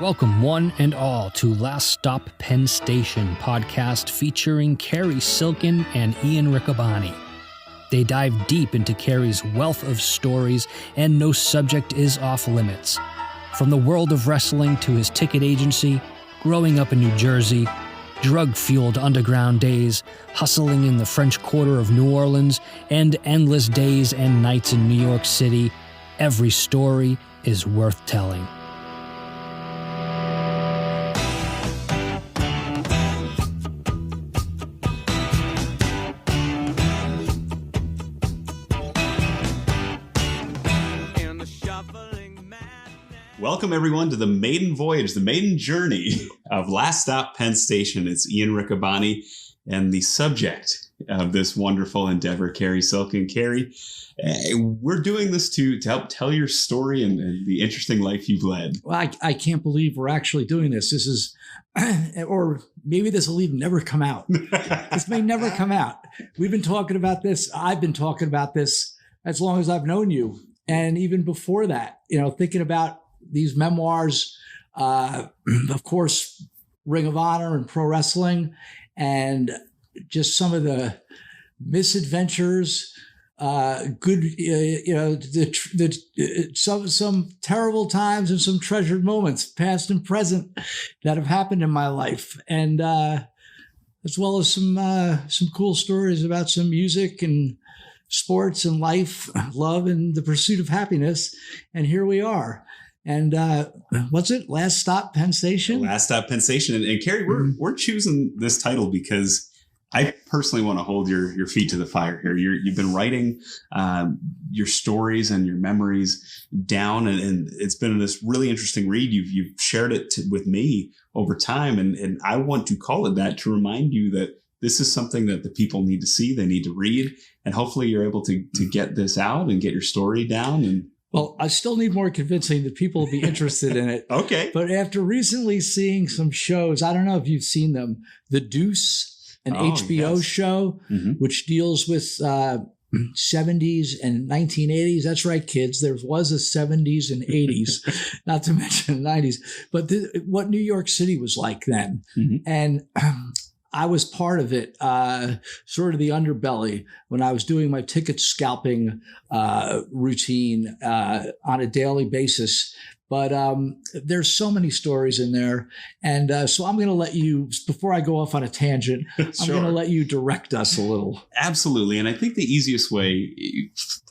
Welcome one and all to Last Stop Penn Station podcast featuring Cary, Silkin, and Ian Riccaboni. They dive deep into Cary's wealth of stories, and no subject is off limits. From the world of wrestling to his ticket agency, growing up in New Jersey, drug-fueled underground days, hustling in the French Quarter of New Orleans, and endless days and nights in New York City, every story is worth telling. Welcome, everyone, to the maiden voyage, the maiden journey of Last Stop Penn Station. It's Ian Riccaboni and the subject of this wonderful endeavor, Cary, Silkin. Cary, we're doing this to help tell your story and the interesting life you've led. Well, I can't believe we're actually doing this. This is, or maybe this will even never come out. This may never come out. We've been talking about this. I've been talking about this as long as I've known you. And even before that, thinking about these memoirs, of course, Ring of Honor and pro wrestling, and just some of the misadventures, some terrible times and some treasured moments, past and present, that have happened in my life, and as well as some cool stories about some music and sports and life, love, and the pursuit of happiness. And here we are. And what's it? Last Stop Penn Station? Last Stop Penn Station. And Cary, we're choosing this title because I personally want to hold your feet to the fire here. You've been writing your stories and your memories down, and it's been this really interesting read. You've shared it with me over time, and I want to call it that to remind you that this is something that the people need to see, they need to read, and hopefully you're able to get this out and get your story down. And well, I still need more convincing that people will be interested in it. Okay. But after recently seeing some shows, I don't know if you've seen them, The Deuce, an HBO show, which deals with 70s and 1980s. That's right, kids. There was a 70s and 80s, not to mention the 90s. But what New York City was like then. And I was part of it, sort of the underbelly, when I was doing my ticket scalping routine on a daily basis. But there's so many stories in there. And so I'm going to let you, before I go off on a tangent, I'm going to let you direct us a little. Absolutely. And I think the easiest way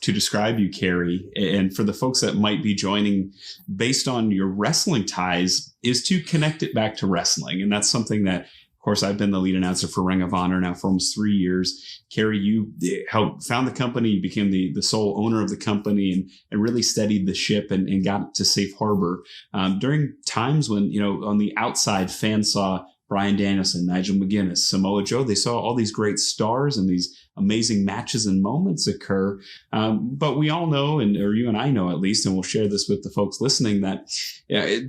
to describe you, Cary, and for the folks that might be joining based on your wrestling ties, is to connect it back to wrestling. And that's something that, of course, I've been the lead announcer for Ring of Honor now for almost 3 years. Cary, you helped found the company, you became the sole owner of the company, and really steadied the ship and got to safe harbor during times when, on the outside, fans saw Bryan Danielson, Nigel McGuinness, Samoa Joe. They saw all these great stars and these amazing matches and moments occur. But we all know, or you and I know at least, and we'll share this with the folks listening, that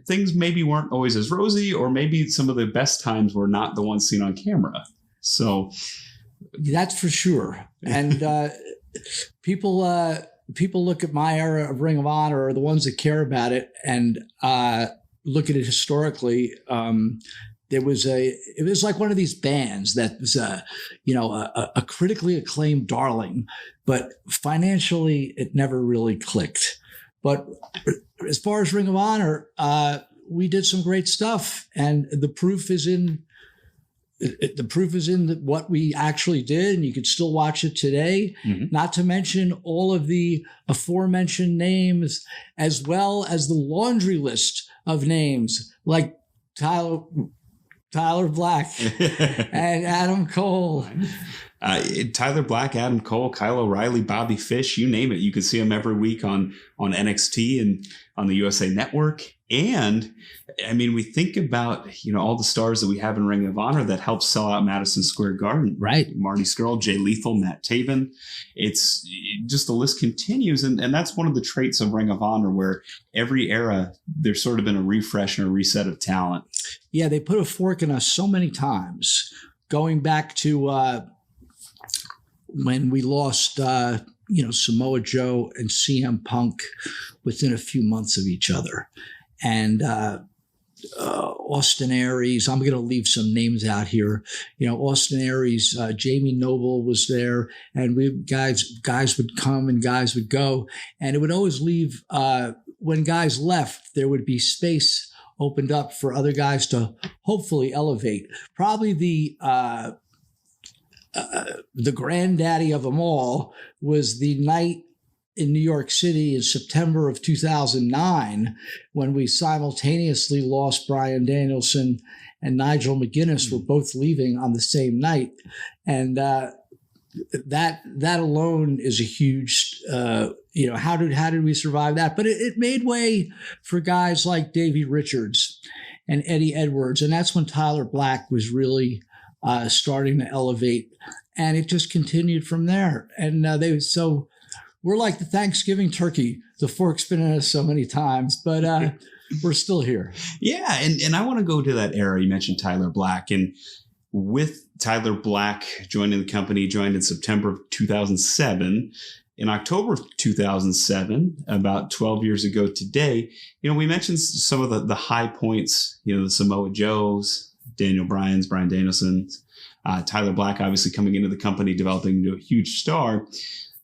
things maybe weren't always as rosy, or maybe some of the best times were not the ones seen on camera. So that's for sure. And people look at my era of Ring of Honor, or the ones that care about it, and look at it historically. It was like one of these bands that was a critically acclaimed darling, but financially it never really clicked. But as far as Ring of Honor, we did some great stuff, and the proof is in what we actually did, and you can still watch it today. Not to mention all of the aforementioned names, as well as the laundry list of names like Tyler Black and Adam Cole. Tyler Black, Adam Cole, Kyle O'Reilly, Bobby Fish, you name it. You can see them every week on NXT and on the USA Network. And I mean, we think about, all the stars that we have in Ring of Honor that helped sell out Madison Square Garden. Right. Marty Scurll, Jay Lethal, Matt Taven. It's just, the list continues. And that's one of the traits of Ring of Honor, where every era, there's sort of been a refresh and a reset of talent. Yeah, they put a fork in us so many times, going back to when we lost, Samoa Joe and CM Punk within a few months of each other. And Austin Aries. I'm going to leave some names out here. Austin Aries, Jamie Noble was there, and guys would come and guys would go, and it would always leave. When guys left, there would be space opened up for other guys to hopefully elevate. Probably the granddaddy of them all was the night in New York City in September of 2009, when we simultaneously lost Brian Danielson and Nigel McGuinness were both leaving on the same night. And that alone is a huge, how did we survive that? But it made way for guys like Davey Richards and Eddie Edwards. And that's when Tyler Black was really starting to elevate. And it just continued from there. And we're like the Thanksgiving turkey. The fork's been in us so many times, but we're still here. Yeah, and I want to go to that era. You mentioned Tyler Black, and with Tyler Black joining the company, joined in September of 2007. In October of 2007, about 12 years ago today, we mentioned some of the high points, the Samoa Joes, Daniel Bryans, Brian Danielson's, Tyler Black obviously coming into the company, developing into a huge star.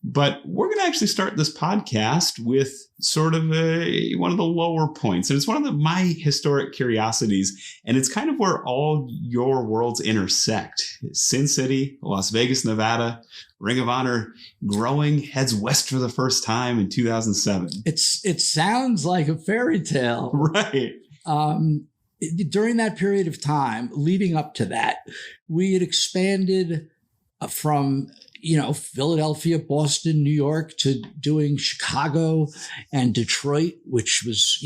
But we're going to actually start this podcast with sort of one of the lower points. And it's one of my historic curiosities. And it's kind of where all your worlds intersect. Sin City, Las Vegas, Nevada, Ring of Honor growing, heads west for the first time in 2007. It sounds like a fairy tale. Right. During that period of time, leading up to that, we had expanded from Philadelphia, Boston, New York, to doing Chicago and Detroit, which was,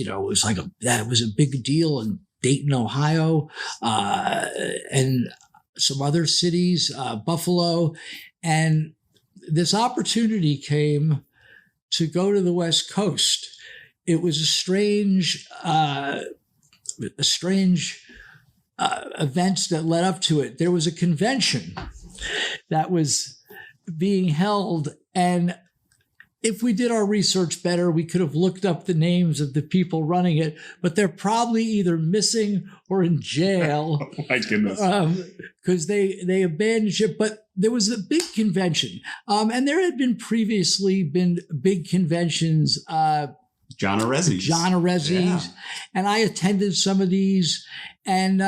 that was a big deal, in Dayton, Ohio, and some other cities, Buffalo. And this opportunity came to go to the West Coast. It was a strange events that led up to it. There was a convention that was being held, and if we did our research better, we could have looked up the names of the people running it, but they're probably either missing or in jail. Oh my goodness. Because they abandoned ship. But there was a big convention, and there had been previously big conventions. John Arezzi's. Yeah. And I attended some of these, and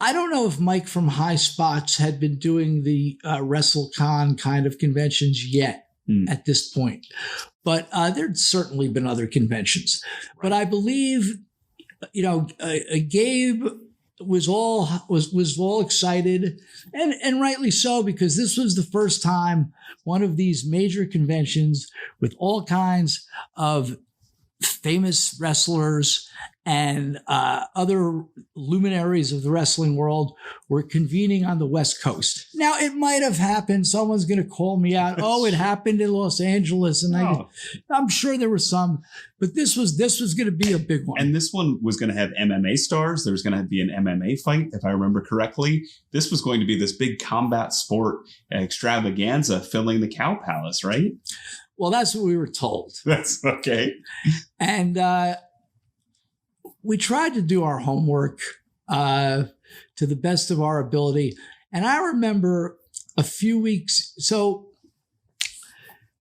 I don't know if Mike from High Spots had been doing the WrestleCon kind of conventions yet at this point, but there'd certainly been other conventions. Right. But I believe, Gabe was all excited, and rightly so, because this was the first time one of these major conventions with all kinds of famous wrestlers and other luminaries of the wrestling world were convening on the West Coast. Now, it might have happened. Someone's going to call me out. Oh, it happened in Los Angeles, and I'm sure there were some, but this was going to be a big one. And this one was going to have MMA stars. There was going to be an MMA fight, if I remember correctly. This was going to be this big combat sport extravaganza filling the Cow Palace, right? Well, that's what we were told. That's okay. And we tried to do our homework to the best of our ability. And I remember a few weeks. So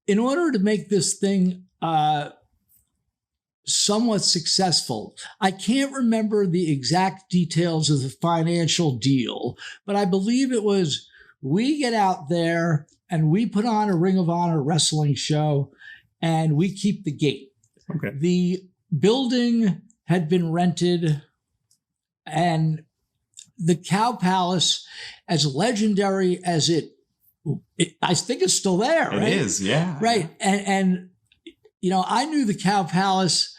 in order to make this thing somewhat successful, I can't remember the exact details of the financial deal, but I believe it was, we get out there and we put on a Ring of Honor wrestling show and we keep the gate. Okay. The building had been rented, and the Cow Palace, as legendary as it I think it's still there, right? It is, yeah. Right. And I knew the Cow Palace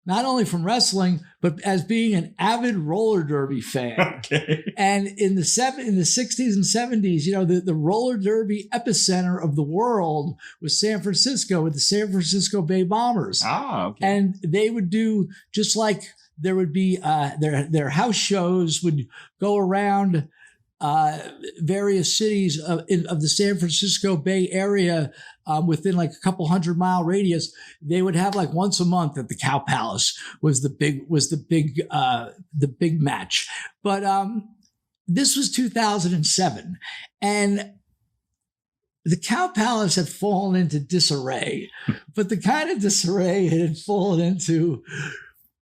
not only from wrestling, but as being an avid roller derby fan. Okay. And in the 60s and 70s, the roller derby epicenter of the world was San Francisco with the San Francisco Bay Bombers. Ah, okay. And they would do, just like there would be their house shows would go around various cities of the San Francisco Bay Area within like a couple 100-mile radius. They would have like once a month at the Cow Palace was the big match. But this was 2007, and the Cow Palace had fallen into disarray, but the kind of disarray it had fallen into,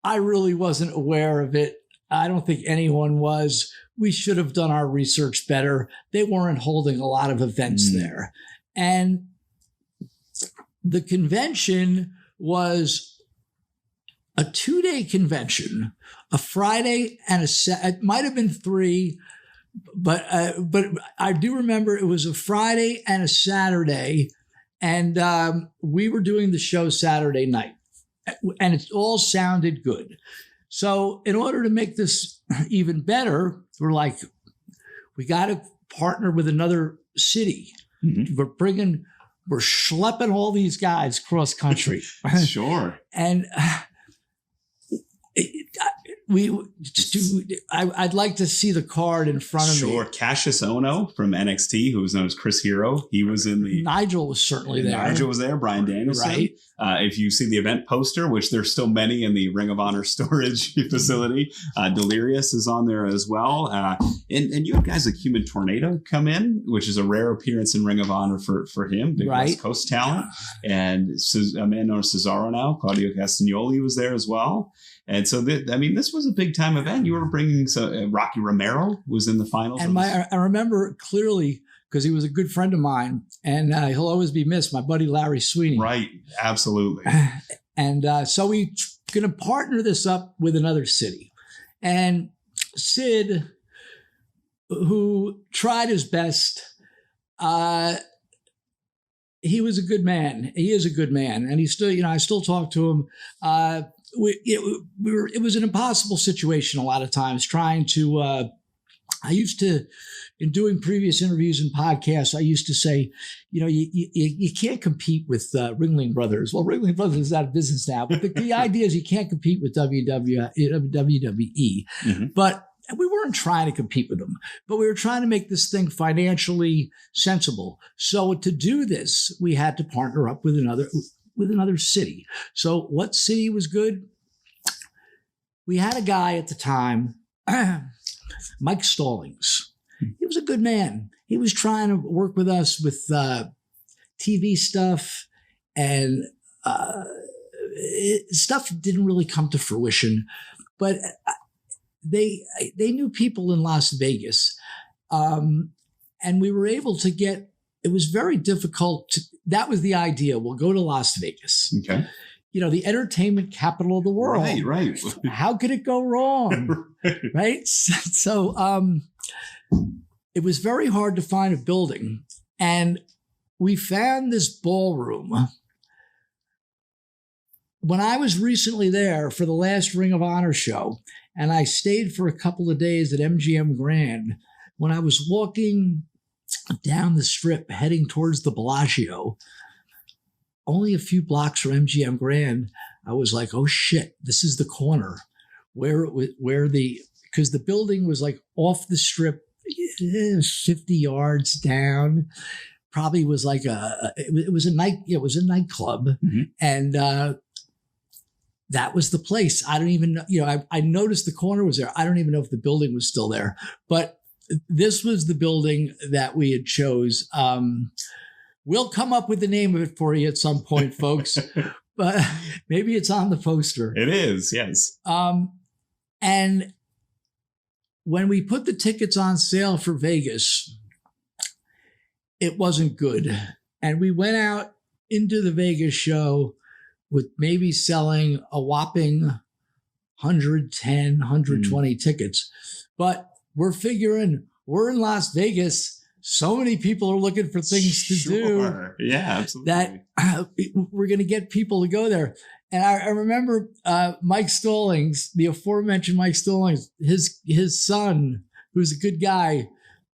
I really wasn't aware of it. I don't think anyone was. We should have done our research better. They weren't holding a lot of events there. And the convention was a 2-day convention, a Friday and it might have been 3, but I do remember it was a Friday and a Saturday, and we were doing the show Saturday night, and it all sounded good. So in order to make this even better, we're like, we got to partner with another city. Mm-hmm. We're schlepping all these guys cross country. Sure. And I'd like to see the card in front of me. Sure. Cassius Ono from NXT, who was known as Chris Hero. He was in the... Nigel was certainly there. Nigel was there. Brian Danielson. Right. If you see the event poster, which there's still many in the Ring of Honor storage facility, Delirious is on there as well. And you have guys like Human Tornado come in, which is a rare appearance in Ring of Honor for him. Big right. West Coast talent. And a man known as Cesaro now, Claudio Castagnoli, was there as well. And so, this was a big time event. You were bringing Rocky Romero was in the finals. And I remember clearly because he was a good friend of mine, and he'll always be missed. My buddy Larry Sweeney. Right, absolutely. And so we going to partner this up with another city, and Sid, who tried his best, he was a good man. He is a good man, and he's still, I still talk to him. It was an impossible situation a lot of times trying to, I used to, in doing previous interviews and podcasts, I used to say, you can't compete with Ringling Brothers. Well, Ringling Brothers is out of business now, but the idea is you can't compete with WWE. Mm-hmm. But we weren't trying to compete with them, but we were trying to make this thing financially sensible. So to do this, we had to partner up with another city. So what city was good? We had a guy at the time, Mike Stallings. He was a good man. He was trying to work with us with TV stuff, and stuff didn't really come to fruition. But they knew people in Las Vegas, and we were able to get. It was very difficult. That was the idea. We'll go to Las Vegas. Okay. The entertainment capital of the world. Right. How could it go wrong? Right. So it was very hard to find a building. And we found this ballroom. When I was recently there for the last Ring of Honor show, and I stayed for a couple of days at MGM Grand, when I was walking down the strip heading towards the Bellagio, only a few blocks from MGM Grand, I was like, oh shit, this is the corner because the building was like off the strip, 50 yards down, probably was like it was a nightclub. Mm-hmm. And that was the place. I don't even know, I noticed the corner was there. I don't even know if the building was still there, but this was the building that we had chose. We'll come up with the name of it for you at some point, folks, but maybe it's on the poster. It is, yes. And when we put the tickets on sale for Vegas, it wasn't good. And we went out into the Vegas show with maybe selling a whopping 110, 120 tickets. But we're figuring we're in Las Vegas. So many people are looking for things to do. Yeah, absolutely. That we're going to get people to go there. And I remember Mike Stallings, the aforementioned Mike Stallings, his son, who's a good guy,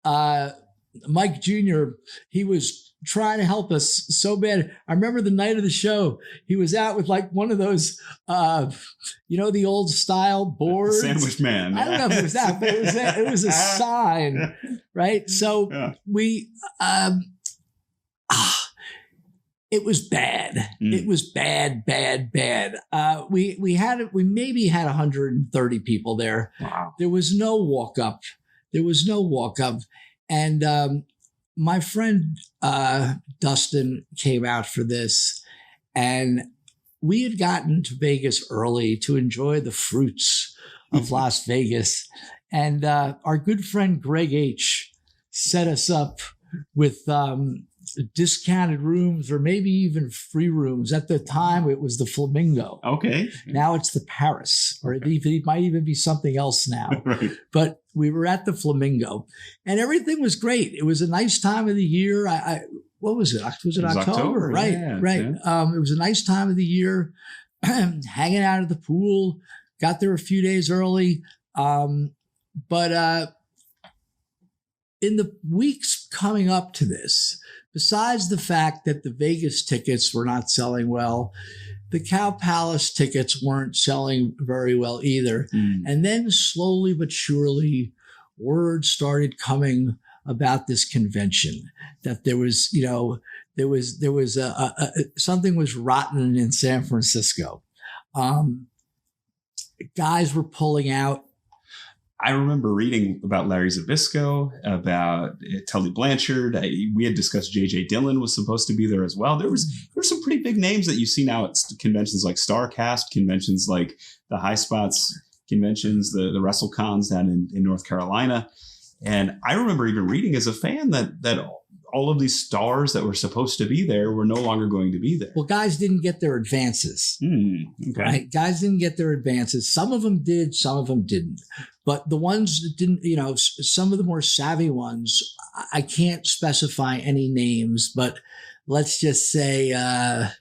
Mike Jr., he was trying to help us so bad. I remember the night of the show, he was out with like one of those, the old style boards. Sandwich man. I don't know if it was that, but it was a sign, right? So we, it was bad. It was bad. We maybe had 130 people there. Wow. There was no walk up. And my friend Dustin came out for this, and we had gotten to Vegas early to enjoy the fruits of Las Vegas. And our good friend Greg H. set us up with discounted rooms or maybe even free rooms. At the time, it was the Flamingo. Okay. Now it's the Paris, or it might even be something else now. Right. But we were at the Flamingo, and everything was great. It was a nice time of the year. What was it? Was it October? Right, yeah, right. Yeah. It was a nice time of the year, hanging out at the pool. Got there a few days early. But in the weeks coming up to this, besides the fact that the Vegas tickets were not selling well, the Cow Palace tickets weren't selling very well either. And then slowly but surely, word started coming about this convention, that there was something was rotten in San Francisco. Guys were pulling out. I remember reading about Larry Zabisco, about Tully Blanchard. We had discussed J.J. Dillon was supposed to be there as well. There were some pretty big names that you see now at conventions like StarCast, conventions like the High Spots conventions, the WrestleCons down in North Carolina. And I remember even reading as a fan that all of these stars that were supposed to be there were no longer going to be there. Well, guys didn't get their advances. Okay. Right? Guys didn't get their advances. Some of them did, some of them didn't. But the ones that didn't, some of the more savvy ones, I can't specify any names, but let's just say, a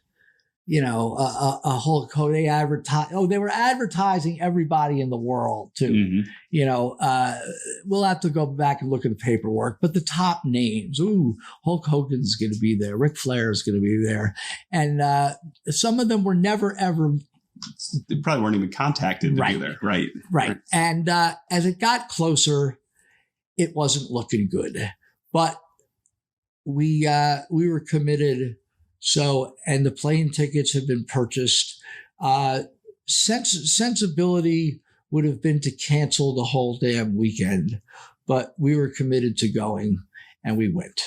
whole code. They were advertising everybody in the world too. We'll have to go back and look at the paperwork, but the top names, Hulk Hogan's going to be there. Ric Flair is going to be there. And some of them were never, ever. They probably weren't even contacted to be there. Right. And as it got closer, it wasn't looking good, but we were committed. So, and the plane tickets have been purchased. Sensibility would have been to cancel the whole damn weekend, but we were committed to going, and we went.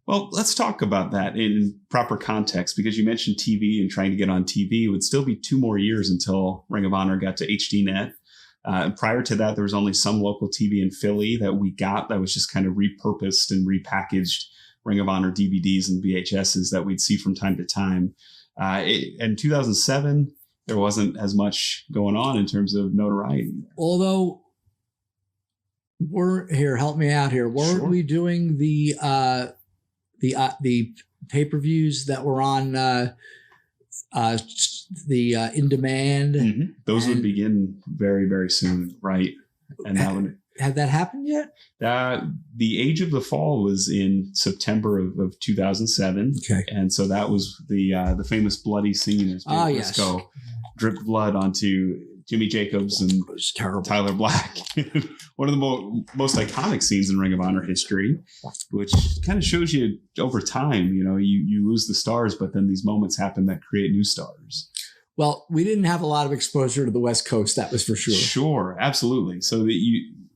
Well, let's talk about that in proper context, because you mentioned TV and trying to get on TV. It would still be 2 more years until Ring of Honor got to HDNet. Prior to that, there was only some local TV in Philly that we got that was just kind of repurposed and repackaged Ring of Honor DVDs and VHSs that we'd see from time to time. In 2007, there wasn't as much going on in terms of notoriety. Although help me out here. Weren't we doing the pay-per-views that were on the in demand? Mm-hmm. Those would begin very, very soon, right? And that would. Had that happened yet? The Age of the Fall was in September of 2007. Okay. And so that was the famous bloody scene as Briscoe dripped blood onto Jimmy Jacobs and Tyler Black. One of the most iconic scenes in Ring of Honor history, which kind of shows you over time, you lose the stars, but then these moments happen that create new stars. Well, we didn't have a lot of exposure to the West Coast, that was for sure. Sure, absolutely. So that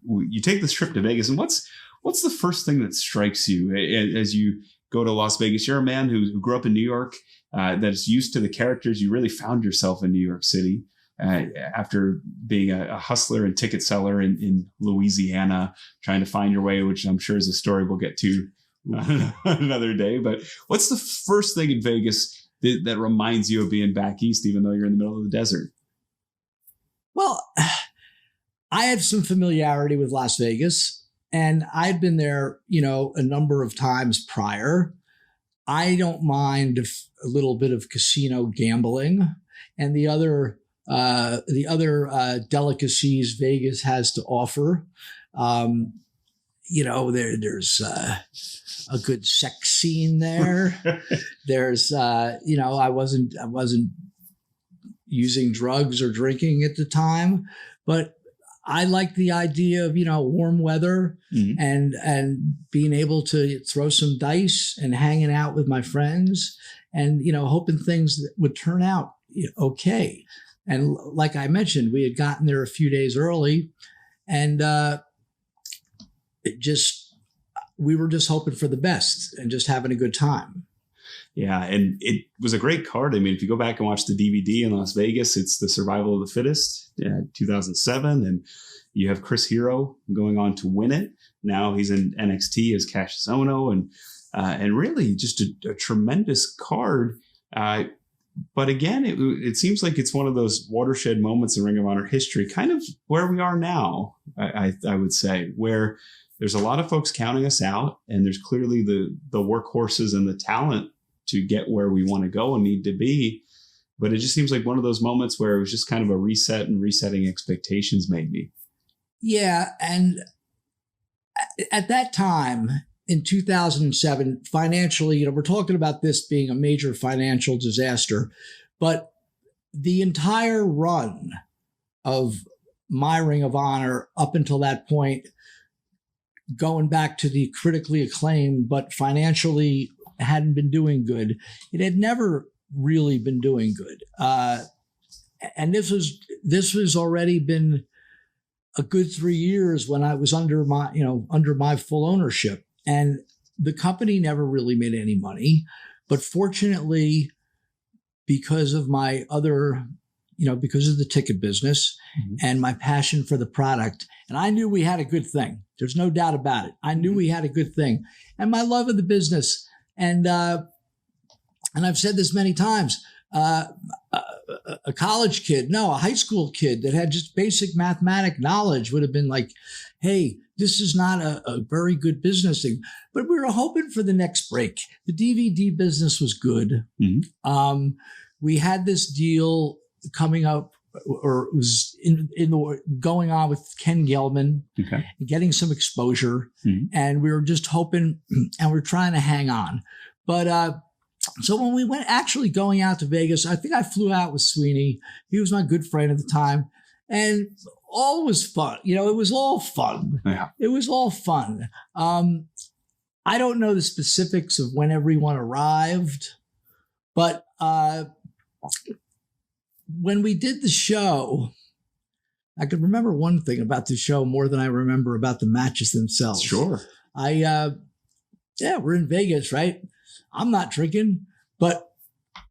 you take this trip to Vegas, and what's the first thing that strikes you as you go to Las Vegas? You're a man who grew up in New York, that's used to the characters. You really found yourself in New York City after being a hustler and ticket seller in Louisiana, trying to find your way, which I'm sure is a story we'll get to another day. But what's the first thing in Vegas that reminds you of being back east, even though you're in the middle of the desert? Well, I had some familiarity with Las Vegas, and I'd been there, a number of times prior. I don't mind a little bit of casino gambling and the other delicacies Vegas has to offer. there's a good sex scene there. There's, I wasn't using drugs or drinking at the time, but I like the idea of, warm weather and being able to throw some dice and hanging out with my friends and, hoping things would turn out okay. And like I mentioned, we had gotten there a few days early and we were just hoping for the best and just having a good time. Yeah, and it was a great card. I mean, if you go back and watch the DVD in Las Vegas, it's the Survival of the Fittest, 2007, and you have Chris Hero going on to win it. Now he's in NXT as Cassius Ohno, and really just a tremendous card. But again, it seems like it's one of those watershed moments in Ring of Honor history, kind of where we are now, I would say, where there's a lot of folks counting us out, and there's clearly the workhorses and the talent to get where we want to go and need to be. But it just seems like one of those moments where it was just kind of a reset and resetting expectations maybe. Yeah. And at that time in 2007, financially, we're talking about this being a major financial disaster, but the entire run of my Ring of Honor up until that point, going back to the critically acclaimed, but financially hadn't been doing good. It had never really been doing good. And this was already been a good 3 years when I was under my full ownership. And the company never really made any money. But fortunately, because of my other, because of the ticket business and my passion for the product, and I knew we had a good thing. There's no doubt about it. I knew we had a good thing. And my love of the business. And I've said this many times, a college kid, a high school kid that had just basic mathematic knowledge would have been like, hey, this is not a very good business thing. But we were hoping for the next break. The DVD business was good. We had this deal coming up, or it was going on with Ken Gelman, getting some exposure. And we were just hoping, and we're trying to hang on. But so when we went actually going out to Vegas, I think I flew out with Sweeney. He was my good friend at the time. And all was fun. It was all fun. Yeah. It was all fun. I don't know the specifics of when everyone arrived, but when we did the show, I could remember one thing about the show more than I remember about the matches themselves. Sure. We're in Vegas, right? I'm not drinking, but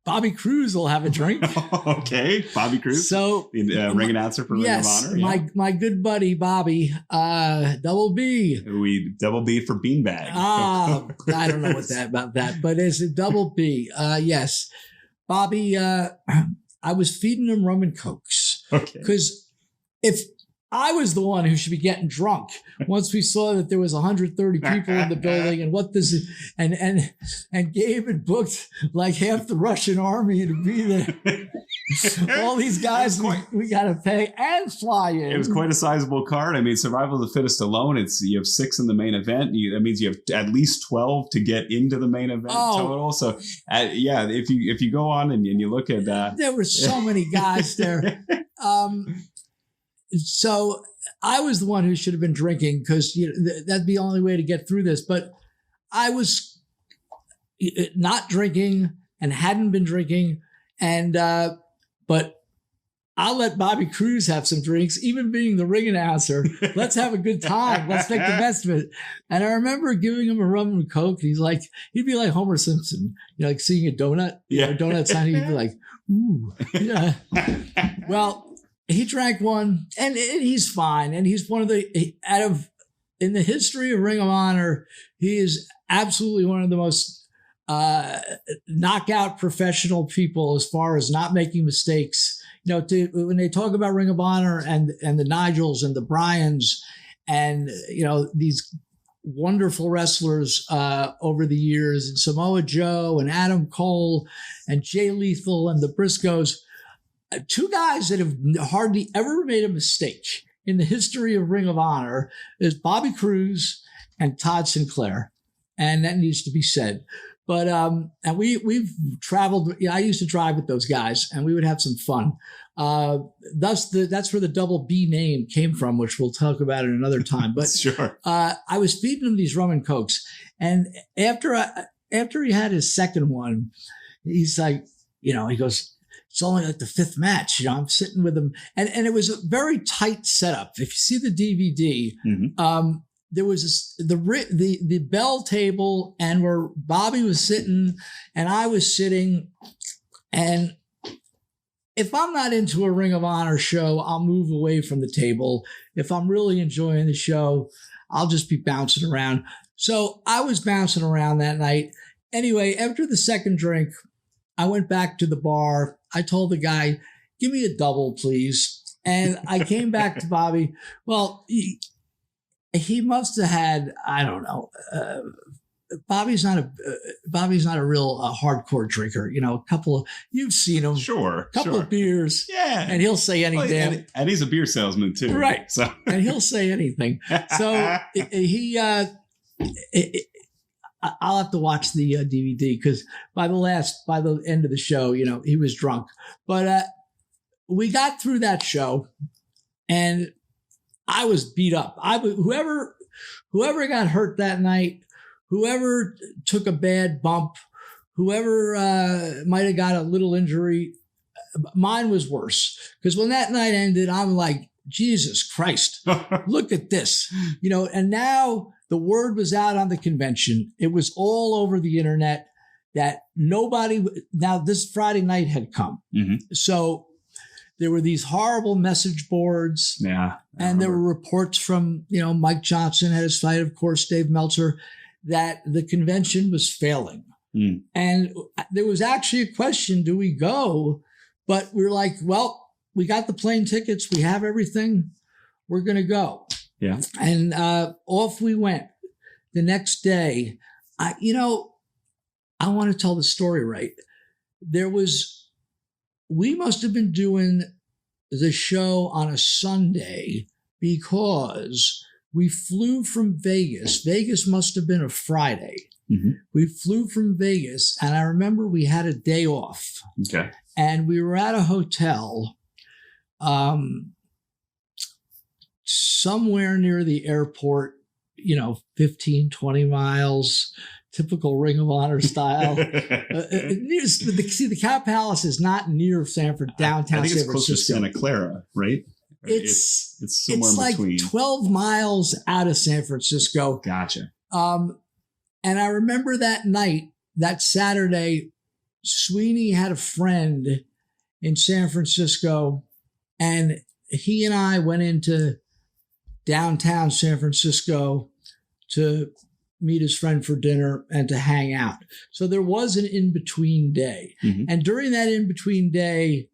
Bobby Cruz will have a drink. Okay, Bobby Cruz. So, the ring announcer for Ring of Honor. Yeah. My good buddy Bobby, Double B. Double B for beanbag. I don't know about that, but it's a Double B. Yes, Bobby. I was feeding him rum and cokes. Okay. Because if I was the one who should be getting drunk once we saw that there was 130 people in the building and what this is, and Gabe had booked like half the Russian army to be there. All these guys we got to pay and fly in. It was quite a sizable card. I mean, Survival of the Fittest alone, you have 6 in the main event. That means you have at least 12 to get into the main event total. So if you go on and you look at there were so many guys there. So I was the one who should have been drinking because that'd be the only way to get through this. But I was not drinking and hadn't been drinking. And but I'll let Bobby Cruz have some drinks, even being the ring announcer. Let's have a good time. Let's make the best of it. And I remember giving him a rum and coke. He'd be like Homer Simpson, like seeing a donut. A donut sign. He'd be like, ooh, yeah. Well, he drank one, and he's fine. And he's one of in the history of Ring of Honor, he is absolutely one of the most knockout professional people as far as not making mistakes. When they talk about Ring of Honor and the Nigels and the Bryans and, these wonderful wrestlers over the years, and Samoa Joe and Adam Cole and Jay Lethal and the Briscoes, 2 guys that have hardly ever made a mistake in the history of Ring of Honor is Bobby Cruz and Todd Sinclair, and that needs to be said. But and we've traveled. I used to drive with those guys, and we would have some fun. That's where the double B name came from, which we'll talk about in another time. But sure. I was feeding him these rum and cokes, and after he had his second one, he's like, he goes, it's only like the fifth match. I'm sitting with him, and it was a very tight setup. If you see the DVD, Mm-hmm. There was the bell table, and where Bobby was sitting and I was sitting, and if I'm not into a Ring of Honor show, I'll move away from the table. If I'm really enjoying the show, I'll just be bouncing around. So I was bouncing around that night. Anyway, after the second drink, I went back to the bar. I told the guy, give me a double, please. And I came back to Bobby. Well, he must have had, I don't know. Bobby's not a real hardcore drinker. A couple of, you've seen him. Sure. A couple of beers. Yeah. And he'll say anything. And he's a beer salesman too. Right. So. And he'll say anything. So I'll have to watch the DVD, because by the end of the show, he was drunk. But we got through that show, and I was beat up. Whoever got hurt that night, whoever took a bad bump, whoever might have got a little injury, mine was worse. Because when that night ended, I'm like, Jesus Christ, look at this. And now the word was out on the convention. It was all over the internet that now this Friday night had come. Mm-hmm. So there were these horrible message boards. Yeah. And there were reports from, Mike Johnson had his fight, of course, Dave Meltzer, that the convention was failing. Mm. And there was actually a question, do we go? But we're like, well, we got the plane tickets. We have everything. We're going to go. Yeah. And off we went. The next day, I want to tell the story right. We must have been doing the show on a Sunday, because we flew from Vegas. Vegas must have been a Friday. Mm-hmm. We flew from Vegas, and I remember we had a day off. Okay. And we were at a hotel somewhere near the airport, 15, 20 miles. Typical Ring of Honor style. See, the Cow Palace is not near downtown I think San it's close to Francisco. Santa Clara, right? It's somewhere in like between. 12 miles out of San Francisco. Gotcha. And I remember that night, that Saturday, Sweeney had a friend in San Francisco, and he and I went into downtown San Francisco to meet his friend for dinner and to hang out. So there was an in-between day. Mm-hmm. And during that in-between day,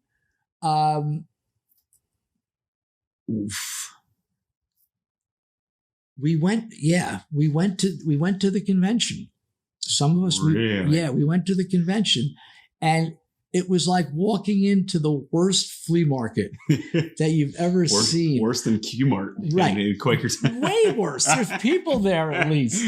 we went to the convention. Some of us, really? We went to the convention, and it was like walking into the worst flea market that you've ever seen. Worse than Q-Mart, right? In Quakers. Way worse. There's people there at least.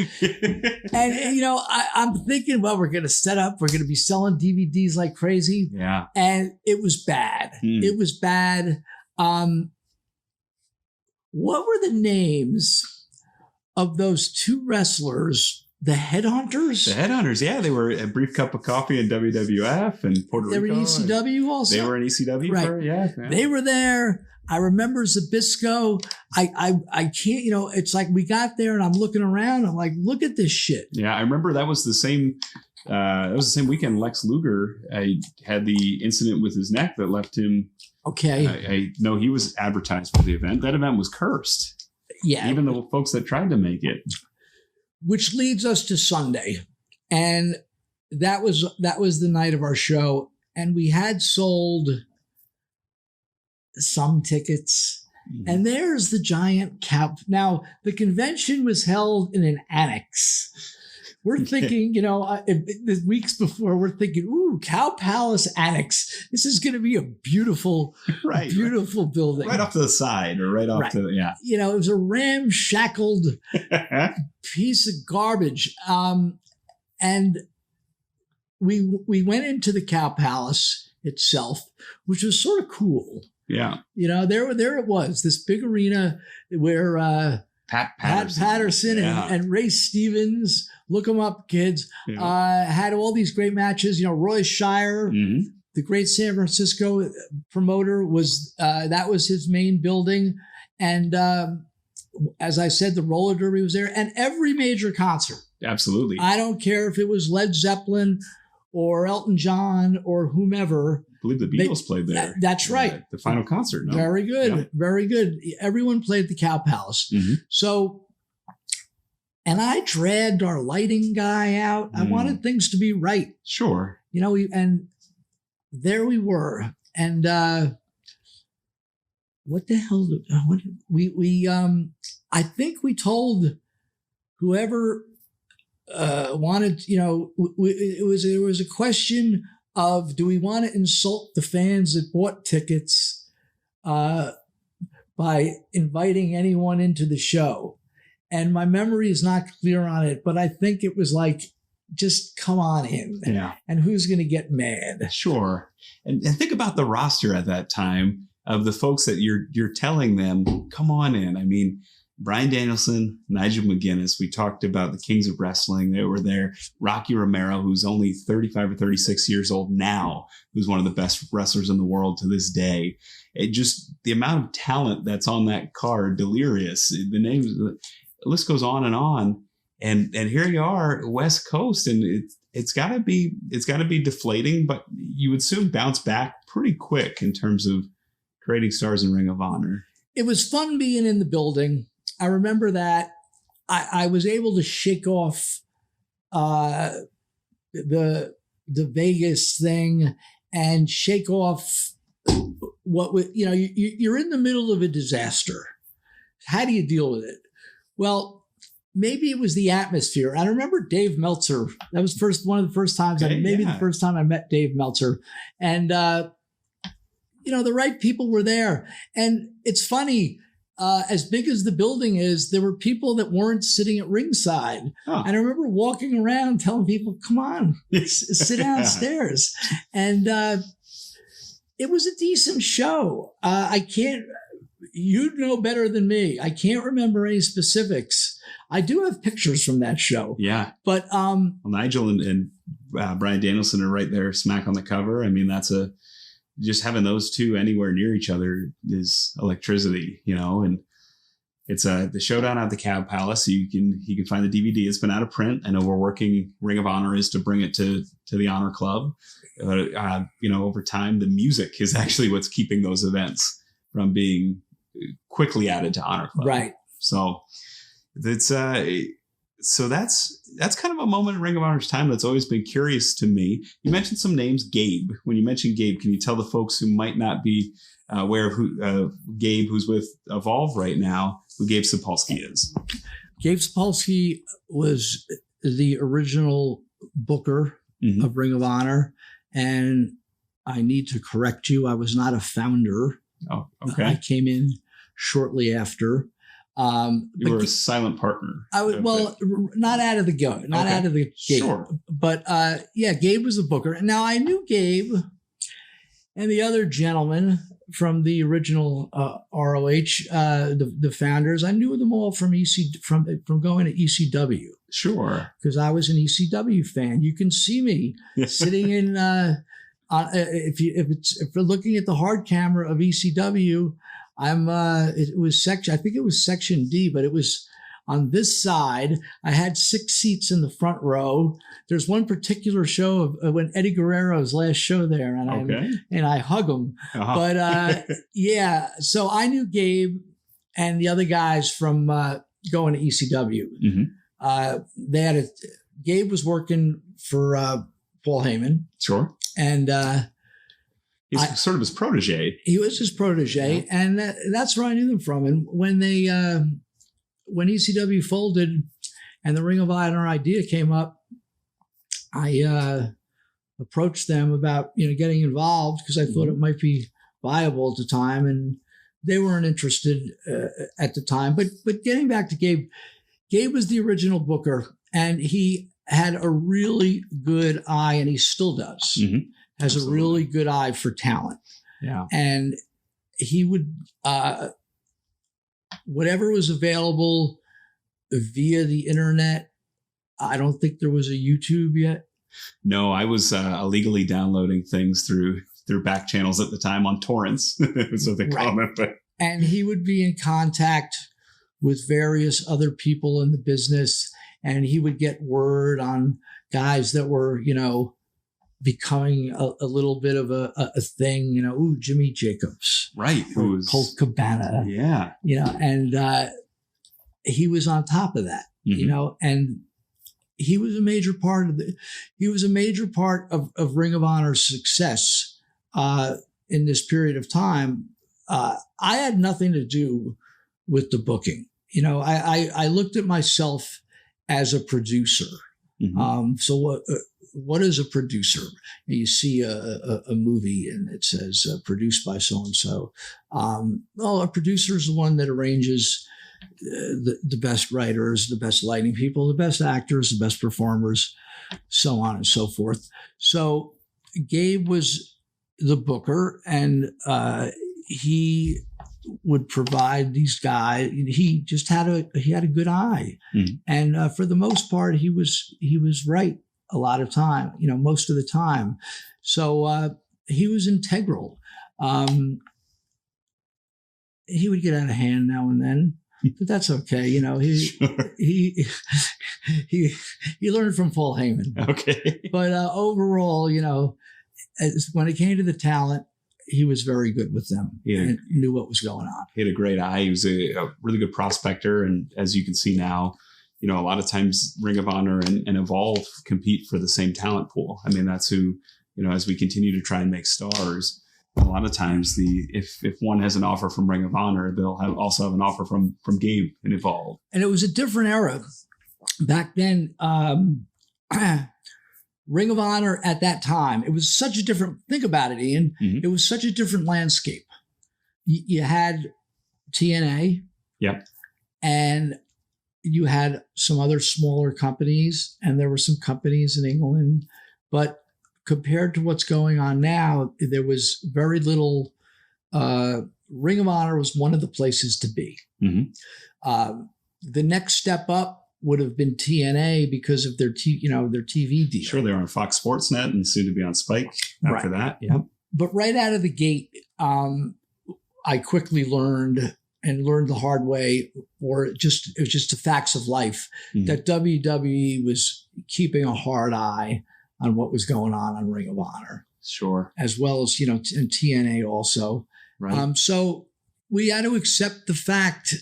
And I'm thinking, well, we're going to set up. We're going to be selling DVDs like crazy. Yeah. And it was bad. It was bad. What were the names of those two wrestlers? The Headhunters? The Headhunters, yeah. They were a Brief Cup of Coffee in WWF and Puerto Rico. They were in ECW also? They were in ECW, right. Yeah. They were there. I remember Zabisco. I can't, it's like we got there and I'm looking around. I'm like, look at this shit. Yeah, I remember that was the same weekend Lex Luger had the incident with his neck that left him. Okay. I know he was advertised for the event. That event was cursed. Yeah. Even the folks that tried to make it. Which leads us to Sunday. And that was the night of our show. And we had sold some tickets. Mm-hmm. And there's the giant cow. Now, the convention was held in an annex, we're thinking, the weeks before, we're thinking, ooh, Cow Palace Annex. This is going to be a beautiful, beautiful building. Right off to the side or right off to, yeah. It was a ramshackled piece of garbage. And we went into the Cow Palace itself, which was sort of cool. Yeah. There it was, this big arena where Pat Patterson and Ray Stevens, look them up, kids, had all these great matches. Roy Shire, the great San Francisco promoter, that was his main building. And as I said, the roller derby was there, and every major concert. Absolutely. I don't care if it was Led Zeppelin or Elton John or whomever. I believe the Beatles played there. That's right. The final concert. No? Very good. Very good. Everyone played at the Cow Palace. So, and I dragged our lighting guy out. I wanted things to be right. Sure. And there we were. And what the hell? I think we told whoever wanted, it was a question of, do we want to insult the fans that bought tickets by inviting anyone into the show? And my memory is not clear on it, but I think it was like, just come on in. Yeah. And who's going to get mad? Sure. And think about the roster at that time of the folks that you're telling them, come on in. I mean, Bryan Danielson, Nigel McGuinness, we talked about the Kings of Wrestling. They were there. Rocky Romero, who's only 35 or 36 years old now, who's one of the best wrestlers in the world to this day. It just, the amount of talent that's on that card, Delirious, the names, the list goes on. And here you are, West Coast, and it's gotta be deflating, but you would soon bounce back pretty quick in terms of creating stars in Ring of Honor. It was fun being in the building. I remember that I was able to shake off the Vegas thing and shake off you're in the middle of a disaster. How do you deal with it? Well, maybe it was the atmosphere. I remember Dave Meltzer. That was one of the first times, the first time I met Dave Meltzer. And, the right people were there. And it's funny, as big as the building is, there were people that weren't sitting at ringside. Oh. And I remember walking around telling people, come on, sit downstairs. And it was a decent show. You'd know better than me. I can't remember any specifics. I do have pictures from that show. Yeah. But Nigel and Bryan Danielson are right there smack on the cover. I mean, just having those two anywhere near each other is electricity, and it's the showdown at the Cow Palace. You can find the DVD. It's been out of print. I know we're working. Ring of Honor is to bring it to the Honor Club. Over time, the music is actually what's keeping those events from being quickly added to Honor Club. Right. So that's kind of a moment in Ring of Honor's time that's always been curious to me. You mentioned some names. Gabe. When you mentioned Gabe, can you tell the folks who might not be aware of who Gabe, who's with Evolve right now, who Gabe Sapolsky is? Gabe Sapolsky was the original booker of Ring of Honor, and I need to correct you. I was not a founder. Oh, okay. I came in shortly after. You were a silent partner. Not out of the gate, out of the gate. Sure. But Gabe was the booker. Now I knew Gabe and the other gentleman from the original ROH, the founders. I knew them all from from going to ECW. Sure. Because I was an ECW fan. You can see me sitting in. If you're looking at the hard camera of ECW. I think it was section D, but it was on this side. I had 6 seats in the front row. There's one particular show of when Eddie Guerrero's last show there, and I hug him. Uh-huh. But so I knew Gabe and the other guys from going to ECW. Mm-hmm. Gabe was working for Paul Heyman. Sure. And he's sort of his protege. He was his protege, and that's where I knew them from. And when ECW folded, and the Ring of Honor idea came up, I approached them about getting involved because I thought it might be viable at the time, and they weren't interested at the time. But getting back to Gabe was the original booker, and he had a really good eye, and he still does. Has Absolutely. A really good eye for talent. Yeah, and he would whatever was available via the internet. I don't think there was a YouTube yet. No, I was illegally downloading things through back channels at the time on torrents. That's what they call them. But. And he would be in contact with various other people in the business, and he would get word on guys that were, becoming a little bit of a thing, Jimmy Jacobs. Right. Who was Colt Cabana. Yeah. And he was on top of that, and he was a major part of Ring of Honor's success in this period of time. I had nothing to do with the booking. I looked at myself as a producer. So what is a producer? You see a movie and it says produced by so-and-so. A producer is the one that arranges the best writers, the best lighting people, the best actors, the best performers, so on and so forth. So Gabe was the booker, and he would provide these guys. He just had a good eye, and for the most part, he was right a lot of time. Most of the time. So he was integral. He would get out of hand now and then. But that's okay. He learned from Paul Heyman. Okay. But overall, when it came to the talent, he was very good with them and knew what was going on. He had a great eye. He was a really good prospector. And as you can see now, a lot of times Ring of Honor and Evolve compete for the same talent pool. I mean, that's who, as we continue to try and make stars, a lot of times if one has an offer from Ring of Honor, they'll also have an offer from Gabe and Evolve. And it was a different era back then. Ring of Honor at that time, it was such a different. Think about it, Ian. It was such a different landscape. You had TNA, and you had some other smaller companies, and there were some companies in England, but compared to what's going on now, there was very little. Ring of Honor was one of the places to be. The next step up would have been TNA because of their TV deal. Sure, they were on Fox Sports Net and soon to be on Spike after that. Yeah. But right out of the gate, I quickly learned the hard way, or it was just the facts of life, that WWE was keeping a hard eye on what was going on Ring of Honor. Sure. As well as, and TNA also. Right. So we had to accept the fact,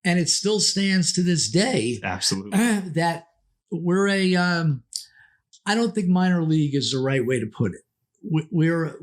and it still stands to this day. Absolutely. That we're I don't think minor league is the right way to put it. We're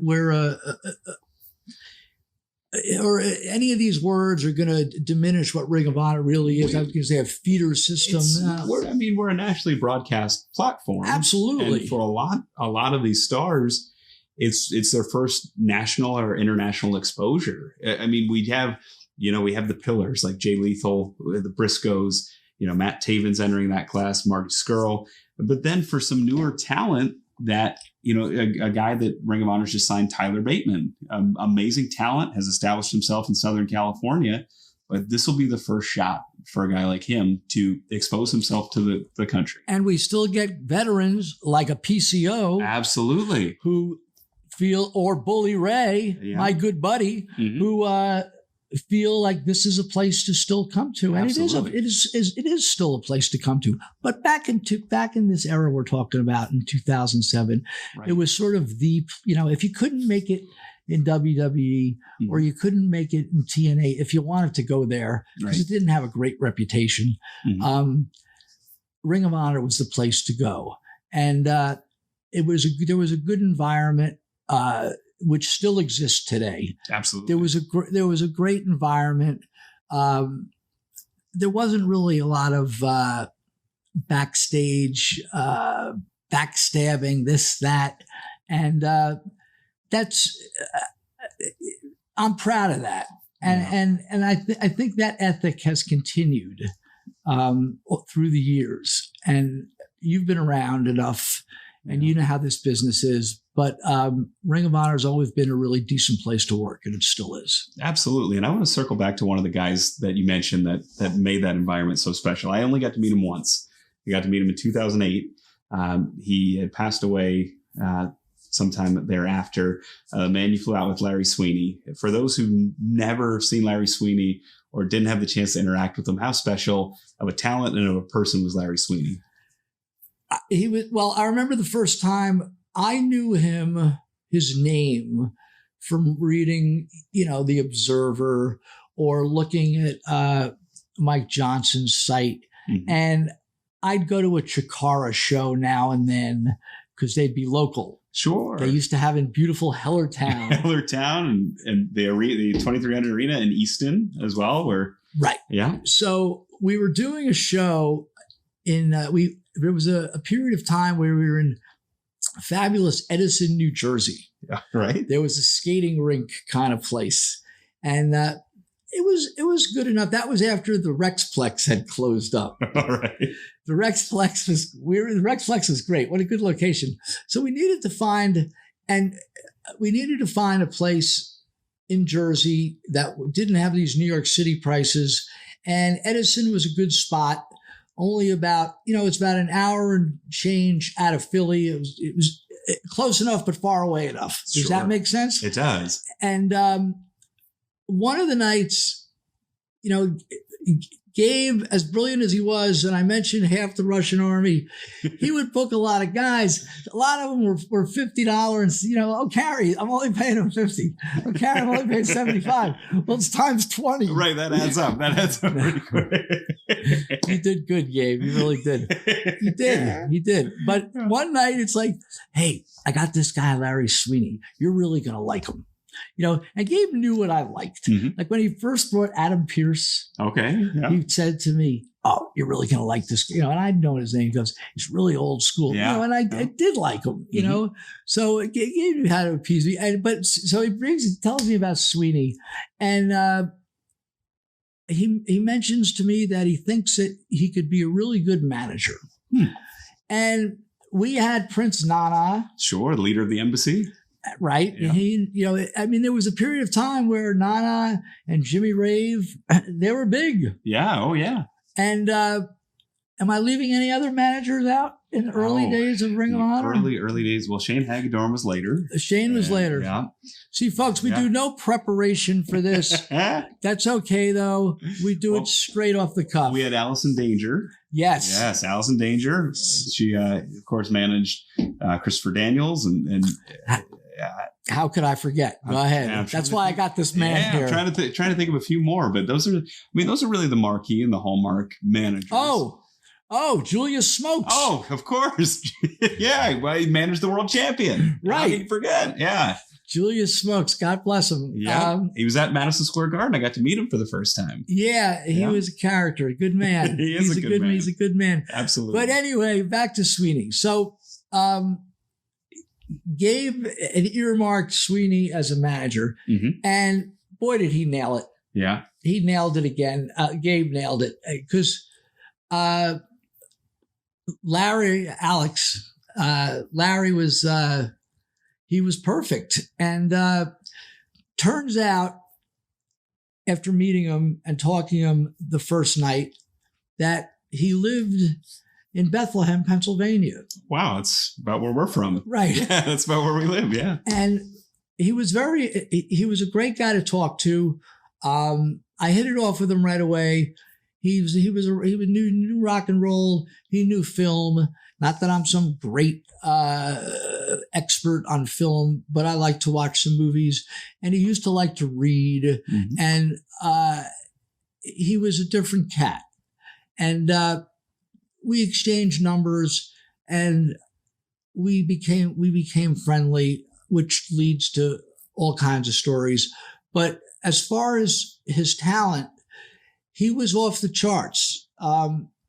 or any of these words are going to diminish what Ring of Honor really is. I was going to say a feeder system. We're a nationally broadcast platform. Absolutely. And for a lot of these stars, it's their first national or international exposure. I mean, we have the pillars like Jay Lethal, the Briscoes, Matt Taven's entering that class, Marty Scurll. But then for some newer talent that, a guy that Ring of Honor's just signed, Tyler Bateman, amazing talent, has established himself in Southern California. But this will be the first shot for a guy like him to expose himself to the country. And we still get veterans like a PCO. Absolutely. Or Bully Ray, my good buddy, who feel like this is a place to still come to. And Absolutely. it is still a place to come to. But back in this era we're talking about in 2007, It was sort of if you couldn't make it in WWE or you couldn't make it in TNA, if you wanted to go there, because it didn't have a great reputation, Ring of Honor was the place to go. And there was a good environment, which still exists today. Absolutely. There was a great environment. There wasn't really a lot of backstage, backstabbing, this, that. And I'm proud of that. And I think that ethic has continued through the years. And you've been around enough, and you know how this business is. But Ring of Honor has always been a really decent place to work, and it still is. Absolutely. And I want to circle back to one of the guys that you mentioned that made that environment so special. I only got to meet him once. I got to meet him in 2008. He had passed away sometime thereafter. A man you flew out with, Larry Sweeney. For those who've never seen Larry Sweeney or didn't have the chance to interact with him, how special of a talent and of a person was Larry Sweeney? I remember the first time I knew him, his name, from reading, The Observer or looking at Mike Johnson's site. Mm-hmm. And I'd go to a Chikara show now and then because they'd be local. Sure. They used to have in beautiful Hellertown. Hellertown and the 2300 Arena in Easton as well. Right. Yeah. So we were doing a show in, there was a period of time where we were in fabulous Edison, New Jersey. Yeah, right. There was a skating rink kind of place. And it was good enough. That was after the Rexplex had closed up. All right. The Rexplex was great. What a good location. So we needed to find a place in Jersey that didn't have these New York City prices. And Edison was a good spot. Only about, it's about an hour and change out of Philly. It was close enough, but far away enough. Does that make sense? It does. And one of the nights, Gabe, as brilliant as he was, and I mentioned half the Russian army, he would book a lot of guys. A lot of them were $50. Cary, I'm only paying him $50. Cary, I'm only paying $75. Well, it's times 20. Right, that adds up. That adds up pretty quick. You did good, Gabe. You really did. You did. But one night it's like, hey, I got this guy, Larry Sweeney. You're really going to like him. And Gabe knew what I liked. Mm-hmm. Like when he first brought Adam Pierce, he said to me, oh, you're really going to like this. And I'd known his name. He goes, he's really old school. Yeah. And I did like him, mm-hmm. So Gabe knew how to appease me. So he tells me about Sweeney. And he mentions to me that he thinks that he could be a really good manager. And we had Prince Nana. Sure, the leader of the embassy. Right. Yeah. And there was a period of time where Nana and Jimmy Rave, they were big. Yeah. Oh, yeah. And am I leaving any other managers out in the early days of Ring of Honor? Early days. Well, Shane Hagedorn was later. Shane was later. Yeah. See, folks, we do no preparation for this. That's okay, though. We do it straight off the cuff. We had Allison Danger. Yes, Allison Danger. She, of course, managed Christopher Daniels and how could I forget? Go ahead. That's why I got this man here. I'm trying to think of a few more, but those are really the marquee and the hallmark managers. Oh, Julius Smokes. Oh, of course. Yeah, well, he managed the world champion. Right. How can you forget? Yeah. Julius Smokes, God bless him. Yeah, he was at Madison Square Garden. I got to meet him for the first time. Yeah, he was a character, a good man. He's a good man. He's a good man. Absolutely. But anyway, back to Sweeney. So Gabe had earmarked Sweeney as a manager, mm-hmm. and boy, did he nail it. Yeah. He nailed it again. Gabe nailed it because Larry was he was perfect. And turns out after meeting him and talking to him the first night that he lived in Bethlehem, Pennsylvania. Wow, that's about where we're from. Right. Yeah, that's about where we live, yeah. And he was a great guy to talk to. I hit it off with him right away. He knew rock and roll. He knew film. Not that I'm some great expert on film, but I like to watch some movies. And he used to like to read. Mm-hmm. And he was a different cat. And we exchanged numbers, and we became friendly, which leads to all kinds of stories. But as far as his talent, he was off the charts.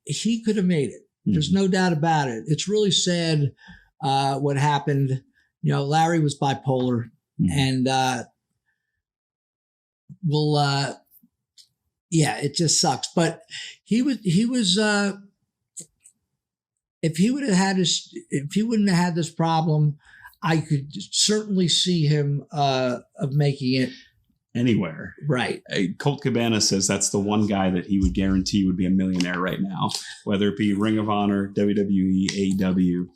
He could have made it. There's no doubt about it. It's really sad what happened. Larry was bipolar, and it just sucks. But he was if he wouldn't have had this problem, I could certainly see him of making it anywhere. Right. Colt Cabana says that's the one guy that he would guarantee would be a millionaire right now, whether it be Ring of Honor, WWE, AEW.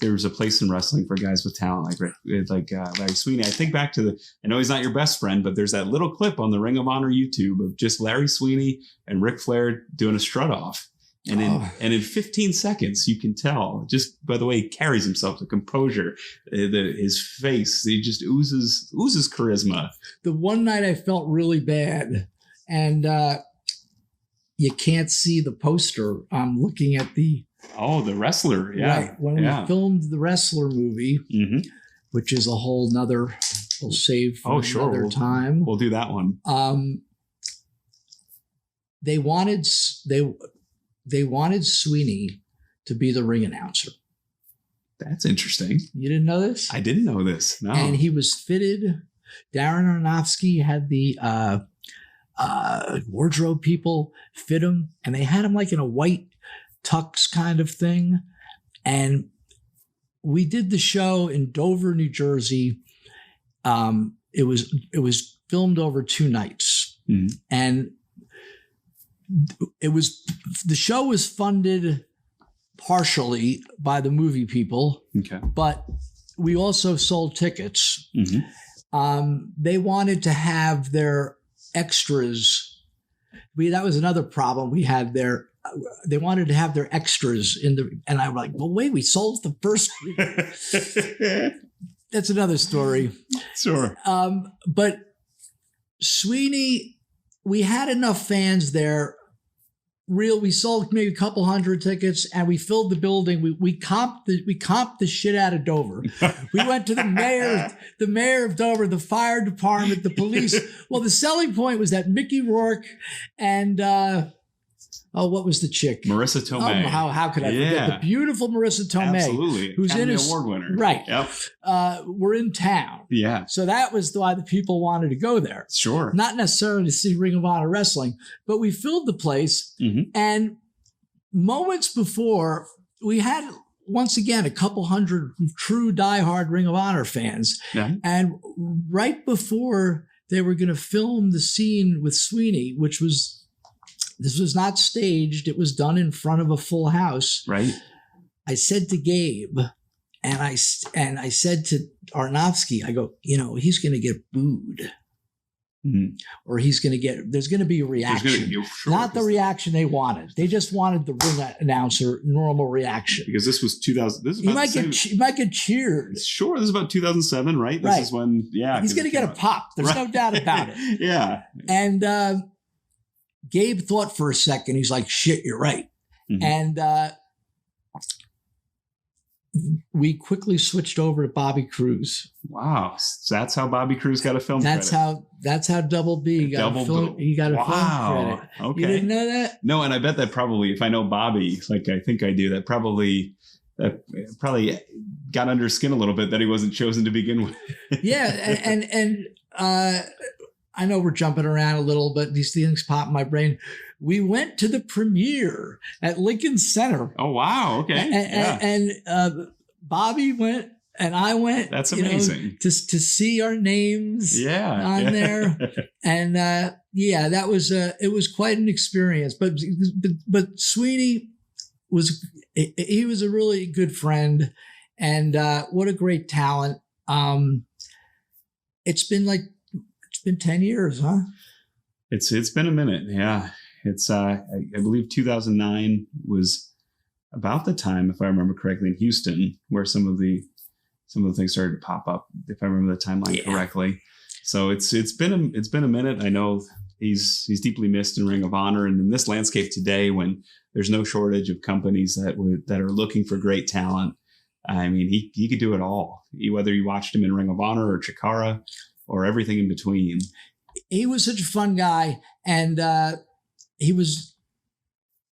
There's a place in wrestling for guys with talent like Larry Sweeney. I think back to I know he's not your best friend, but there's that little clip on the Ring of Honor YouTube of just Larry Sweeney and Ric Flair doing a strut off. And in 15 seconds, you can tell just by the way he carries himself, the composure, his face, he just oozes charisma. The one night I felt really bad, and you can't see the poster. I'm looking at the wrestler. Yeah. Right. When we filmed the wrestler movie, which is a whole nother, we'll save for another time. We'll do that one. They wanted Sweeney to be the ring announcer. That's interesting. You didn't know this? I didn't know this. No. And he was fitted. Darren Aronofsky had the wardrobe people fit him, and they had him like in a white tux kind of thing. And we did the show in Dover, New Jersey. It was filmed over 2 nights, and the show was funded partially by the movie people, but we also sold tickets. They wanted to have their extras. That was another problem we had there. They wanted to have their extras and I was like, well, wait, we sold the first. That's another story. Sure. But Sweeney, we had enough fans there. We sold maybe a couple hundred tickets, and we filled the building. We comped the shit out of Dover. We went to the mayor of Dover, the fire department, the police. Well, the selling point was that Mickey Rourke and what was the chick? Marissa Tomei. How could I forget the beautiful Marissa Tomei? Absolutely, who's Academy Award winner. Right. Yep. We're in town. Yeah. So that was why the people wanted to go there. Sure. Not necessarily to see Ring of Honor wrestling, but we filled the place. And moments before, we had once again a couple hundred true diehard Ring of Honor fans. Yeah. And right before they were going to film the scene with Sweeney, this was not staged. It was done in front of a full house. Right. I said to Gabe, and I said to Aronofsky, I go, he's going to get booed. Or there's going to be a reaction. Not the reaction they wanted. They just wanted the ring announcer normal reaction. Because this was 2000. You might get cheered. Sure. This is about 2007, right? This is when, he's going to get a pop. There's no doubt about it. Yeah. And Gabe thought for a second. He's like, shit, you're right. And we quickly switched over to Bobby Cruz. Wow. So that's how Bobby Cruz got a film credit. That's how Double B got a film credit. Okay. You didn't know that? No, and I bet that probably, if I know Bobby, like I think I do, that probably got under his skin a little bit that he wasn't chosen to begin with. Yeah. And I know we're jumping around a little, but these things pop in my brain. We went to the premiere at Lincoln Center. Oh, wow. Okay. And Bobby went and I went. That's amazing. To see our names on there. And that was it was quite an experience. But Sweeney was a really good friend, and what a great talent. It's been 10 years, huh? It's been a minute. Yeah. It's I believe 2009 was about the time, if I remember correctly, in Houston, where some of the things started to pop up, if I remember the timeline correctly. So it's been a minute. I know he's deeply missed in Ring of Honor, and in this landscape today, when there's no shortage of companies that are looking for great talent. I mean, he could do it all. Whether you watched him in Ring of Honor or Chikara or everything in between. He was such a fun guy, and he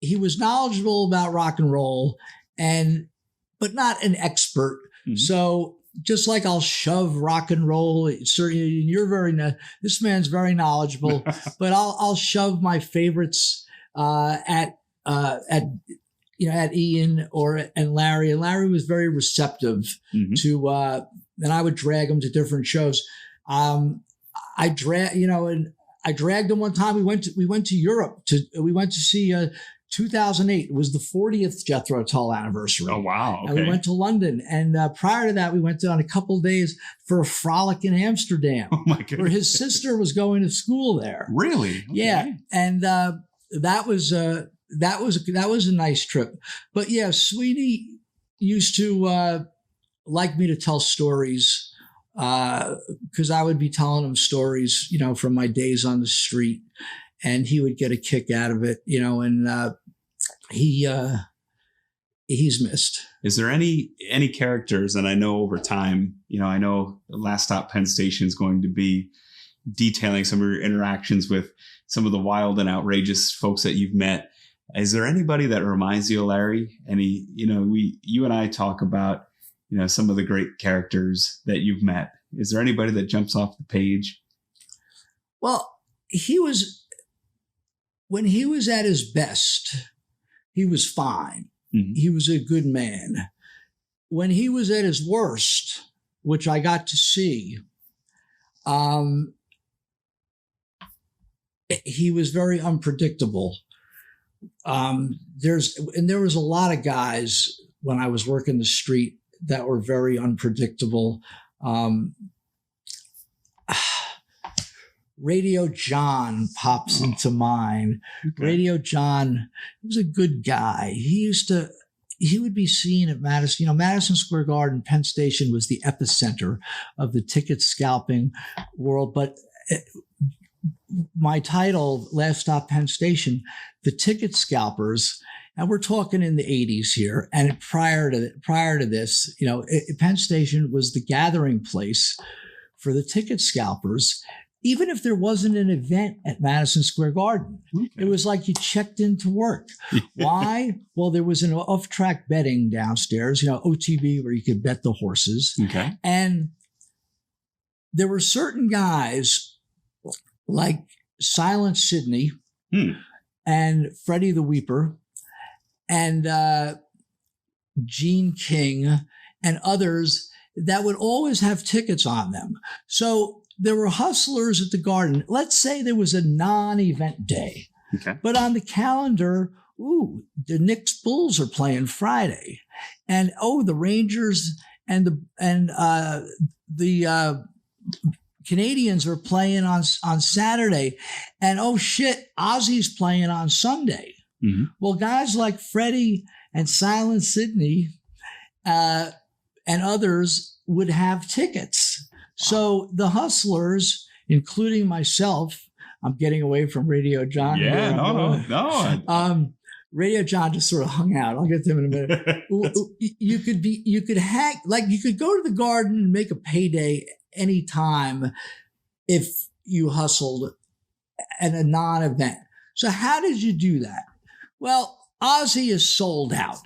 he was knowledgeable about rock and roll, but not an expert. Mm-hmm. So just like I'll shove rock and roll, certainly you're this man's very knowledgeable, but I'll shove my favorites at Ian and Larry. And Larry was very receptive mm-hmm. to, and I would drag him to different shows. I dragged him one time. We went to Europe we went to see 2008. It was the 40th Jethro Tull anniversary. Oh, wow. Okay. And we went to London. And prior to that, we went on a couple of days for a frolic in Amsterdam. Oh, my goodness. Where his sister was going to school there. Really? Okay. Yeah. And that was a nice trip. But yeah, Sweeney used to like me to tell stories because I would be telling him stories, from my days on the street, and he would get a kick out of it, and he's missed. Is there any characters? And I know over time, I know the Last Stop Penn Station is going to be detailing some of your interactions with some of the wild and outrageous folks that you've met. Is there anybody that reminds you of Larry? You and I talk about, some of the great characters that you've met. Is there anybody that jumps off the page? Well, when he was at his best, he was fine. Mm-hmm. He was a good man. When he was at his worst, which I got to see, he was very unpredictable. There was a lot of guys when I was working the street that were very unpredictable. Radio John pops into mind. Okay. Radio John was a good guy. He would be seen at Madison. Madison Square Garden, Penn Station was the epicenter of the ticket scalping world. But my title, Last Stop Penn Station, the ticket scalpers, and we're talking in the 80s here. And prior to this, Penn Station was the gathering place for the ticket scalpers. Even if there wasn't an event at Madison Square Garden, okay. It was like you checked into work. Why? Well, there was an off-track betting downstairs, OTB, where you could bet the horses. Okay. And there were certain guys like Silent Sidney and Freddie the Weeper and Gene King and others that would always have tickets on them. So there were hustlers at the Garden. Let's say there was a non-event day. Okay. But on the calendar, the Knicks Bulls are playing Friday. And the Rangers and the Canadians are playing on Saturday. And Ozzy's playing on Sunday. Mm-hmm. Well, guys like Freddie and Silent Sidney and others would have tickets. So the hustlers, including myself, I'm getting away from Radio John. Yeah, no. Radio John just sort of hung out. I'll get to him in a minute. You could go to the Garden and make a payday anytime if you hustled at a non-event. So how did you do that? Well, Ozzy is sold out.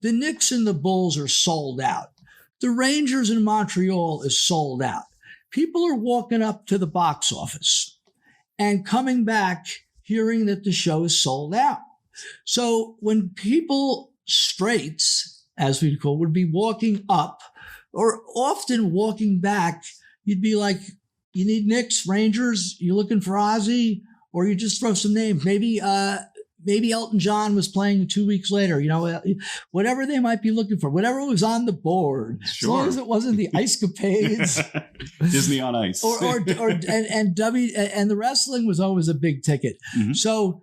The Knicks and the Bulls are sold out. The Rangers in Montreal is sold out. People are walking up to the box office and coming back hearing that the show is sold out. So when people, straights, as we'd call, would be walking up or often walking back, you'd be like, you need Knicks, Rangers, you looking for Ozzy? Or you just throw some names. Maybe Elton John was playing 2 weeks later, whatever they might be looking for, whatever was on the board, sure. As long as it wasn't the Ice-Capades, Disney on Ice, and the wrestling was always a big ticket. Mm-hmm. So,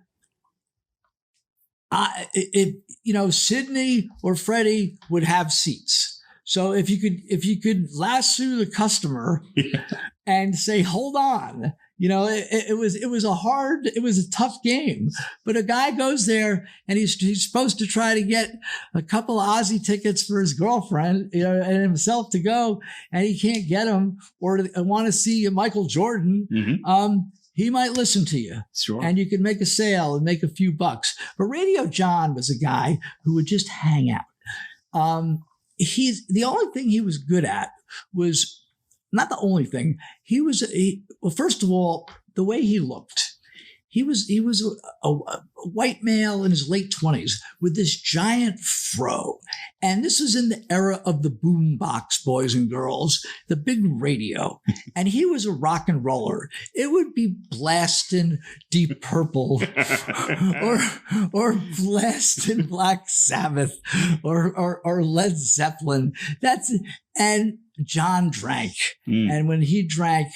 Sidney or Freddie would have seats. So if you could lasso the customer and say, hold on. It was a tough game, but a guy goes there and he's supposed to try to get a couple of Ozzy tickets for his girlfriend, and himself to go, and he can't get them, or want to see Michael Jordan. Mm-hmm. he might listen to you. Sure. And you can make a sale and make a few bucks. But Radio John was a guy who would just hang out. The only thing he was good at was not the only thing. Well, first of all, the way he looked. He was a white male in his late 20s with this giant fro. And this was in the era of the boombox, boys and girls, the big radio. And he was a rock and roller. It would be blasting Deep Purple or blasting Black Sabbath or Led Zeppelin. And John drank. And when he drank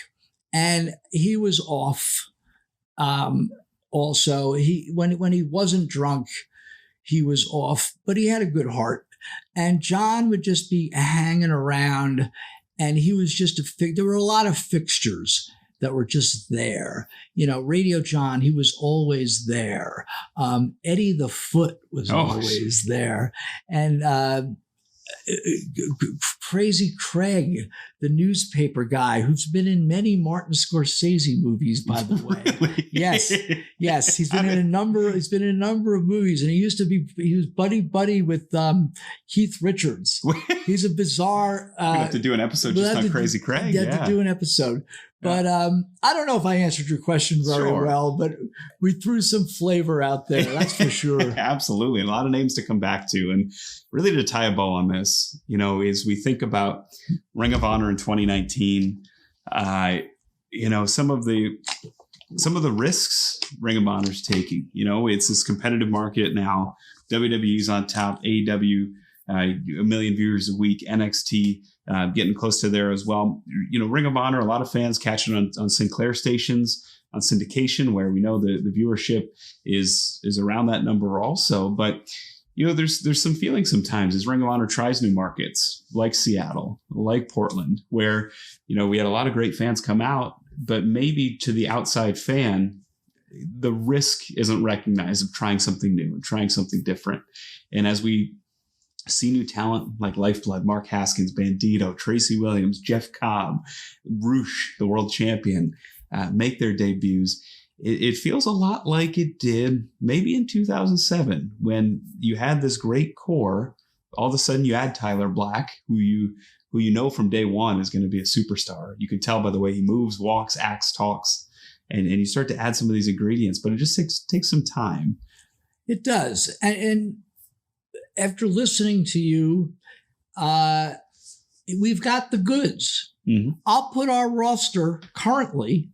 and he was off, also, when he wasn't drunk, he was off, but he had a good heart. And John would just be hanging around, and he was just there were a lot of fixtures that were just there. Radio John, he was always there. Eddie the Foot was always there. And Crazy Craig, the newspaper guy who's been in many Martin Scorsese movies, by the way. Really? Yes. He's been in a number of movies, and he was buddy with Keith Richards. He's a bizarre. We have to do an episode just on Crazy Craig. You have to do an episode. But I don't know if I answered your question very well, but we threw some flavor out there. That's for sure. Absolutely. And a lot of names to come back to. And really to tie a bow on this, as we think about Ring of Honor in 2019, some of the risks Ring of Honor's taking, it's this competitive market now. WWE's on top, AEW, 1 million viewers a week, NXT, getting close to there as well. Ring of Honor, a lot of fans catching on Sinclair stations, on syndication, where we know the viewership is around that number also. But, there's some feeling sometimes as Ring of Honor tries new markets like Seattle, like Portland, where, we had a lot of great fans come out, but maybe to the outside fan, the risk isn't recognized of trying something new and trying something different. And as we see new talent like Lifeblood, Mark Haskins, Bandito, Tracy Williams, Jeff Cobb, Roosh, the world champion, make their debuts, it feels a lot like it did maybe in 2007 when you had this great core. All of a sudden you add Tyler Black, who you from day one is going to be a superstar. You can tell by the way he moves, walks, acts, talks, and you start to add some of these ingredients, but it just takes some time. It does. And after listening to you, we've got the goods. Mm-hmm. I'll put our roster currently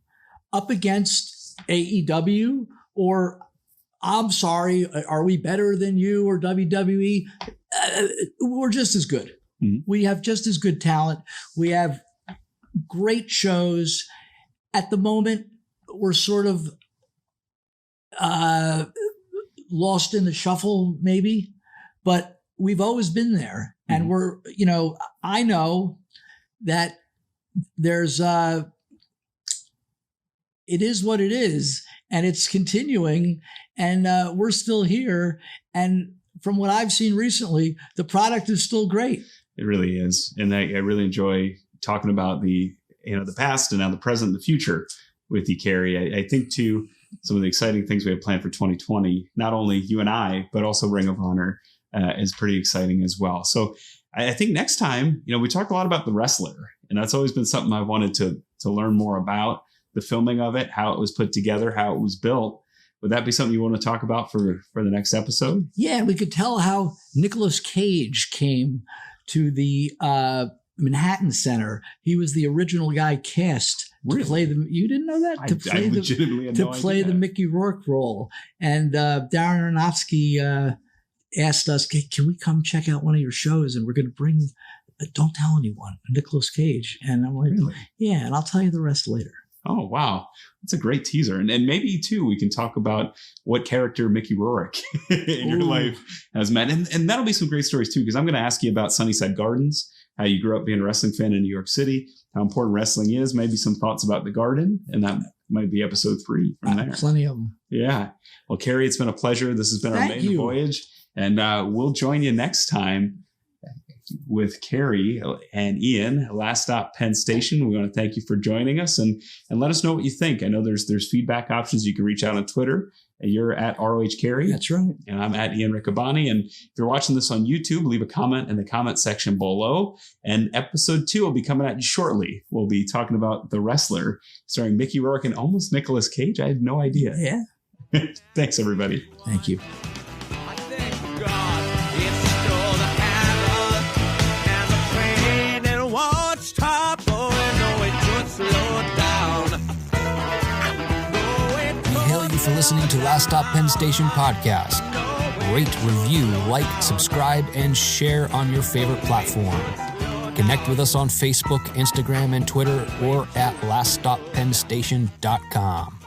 up against AEW, or I'm sorry, are we better than you or WWE? We're just as good. Mm-hmm. We have just as good talent. We have great shows. At the moment, we're sort of lost in the shuffle, maybe. But we've always been there. And I know that there's it is what it is, and it's continuing, and we're still here. And from what I've seen recently, the product is still great. It really is. And I really enjoy talking about the past and now the present and the future with you, Cary. I think too, some of the exciting things we have planned for 2020, not only you and I, but also Ring of Honor, is pretty exciting as well. So I think next time, we talked a lot about the wrestler, and that's always been something I wanted to learn more about, the filming of it, how it was put together, how it was built. Would that be something you want to talk about for the next episode? Yeah, we could tell how Nicolas Cage came to the Manhattan Center. He was the original guy cast to play the. You didn't know that? To play the Mickey Rourke role. And Darren Aronofsky asked us, "Can we come check out one of your shows? And we're going to bring. Don't tell anyone, Nicolas Cage." And I'm like, really? Yeah, and I'll tell you the rest later. Oh, wow. That's a great teaser. And maybe, too, we can talk about what character Mickey Rourke in your life has met. And that'll be some great stories, too, because I'm going to ask you about Sunnyside Gardens, how you grew up being a wrestling fan in New York City, how important wrestling is, maybe some thoughts about the Garden, and that might be episode 3 from there. Plenty of them. Yeah. Well, Cary, it's been a pleasure. This has been our maiden voyage, and we'll join you next time with Cary and Ian, Last Stop Penn Station. We want to thank you for joining us and let us know what you think. I know there's feedback options. You can reach out on Twitter. You're at ROH Cary. That's right. And I'm at Ian Riccaboni. And if you're watching this on YouTube, leave a comment in the comment section below. And episode 2 will be coming at you shortly. We'll be talking about The Wrestler, starring Mickey Rourke and almost Nicolas Cage. I had no idea. Yeah. Thanks, everybody. Thank you. For listening to Last Stop Penn Station podcast. Rate, review, like, subscribe, and share on your favorite platform. Connect with us on Facebook, Instagram, and Twitter, or at laststoppennstation.com.